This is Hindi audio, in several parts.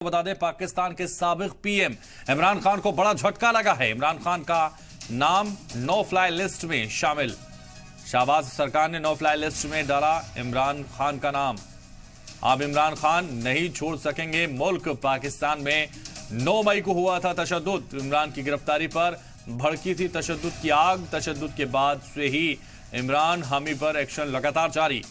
बता दें, पाकिस्तान के साबिक पीएम इमरान खान को बड़ा झटका लगा है। इमरान खान का नाम नो फ्लाई लिस्ट में शामिल। शहबाज सरकार ने नो फ्लाई लिस्ट में डाला इमरान खान का नाम। अब इमरान खान नहीं छोड़ सकेंगे मुल्क। पाकिस्तान में 9 मई को हुआ था तशद्दुद। इमरान की गिरफ्तारी पर भड़की थी तशद्दुद की आग। तशद्दुद के बाद से ही इमरान हामी पर एक्शन लगातार जारी।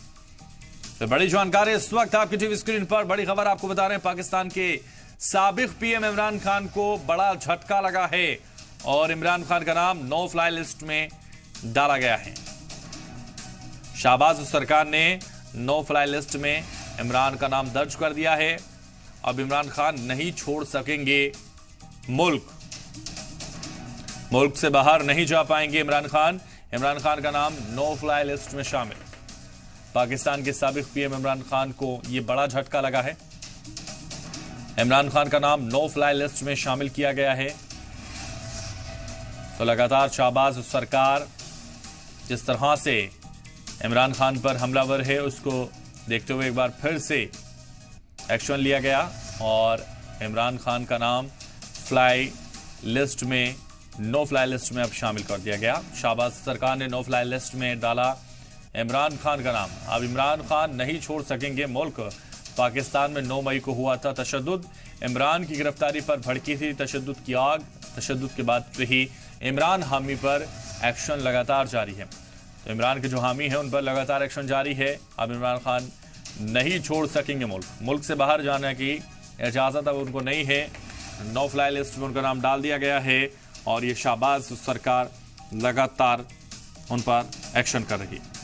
तो बड़ी जानकारी इस वक्त आपकी टीवी स्क्रीन पर। बड़ी खबर आपको बता रहे हैं, पाकिस्तान के साबिक पीएम इमरान खान को बड़ा झटका लगा है और इमरान खान का नाम नो फ्लाई लिस्ट में डाला गया है। शहबाज सरकार ने नो फ्लाई लिस्ट में इमरान का नाम दर्ज कर दिया है। अब इमरान खान नहीं छोड़ सकेंगे मुल्क से बाहर नहीं जा पाएंगे इमरान खान। इमरान खान का नाम नो फ्लाई लिस्ट में शामिल। पाकिस्तान के साबिक पीएम इमरान खान को यह बड़ा झटका लगा है। इमरान खान का नाम नो फ्लाई लिस्ट में शामिल किया गया है। तो लगातार शहबाज सरकार जिस तरह से इमरान खान पर हमलावर है, उसको देखते हुए एक बार फिर से एक्शन लिया गया और इमरान खान का नाम फ्लाई लिस्ट में, नो फ्लाई लिस्ट में अब शामिल कर दिया गया। शहबाज सरकार ने नो फ्लाई लिस्ट में डाला इमरान खान का नाम। अब इमरान खान नहीं छोड़ सकेंगे मुल्क। पाकिस्तान में 9 मई को हुआ था तशद्दुद। इमरान की गिरफ्तारी पर भड़की थी तशद्दुद की आग। तशद्दुद के बाद से ही इमरान हामी पर एक्शन लगातार जारी है। तो इमरान के जो हामी हैं उन पर लगातार एक्शन जारी है। अब इमरान खान नहीं छोड़ सकेंगे मुल्क से बाहर जाने की इजाज़त अब उनको नहीं है। नो फ्लाई लिस्ट में उनका नाम डाल दिया गया है और ये शहबाज सरकार लगातार उन पर एक्शन कर रही है।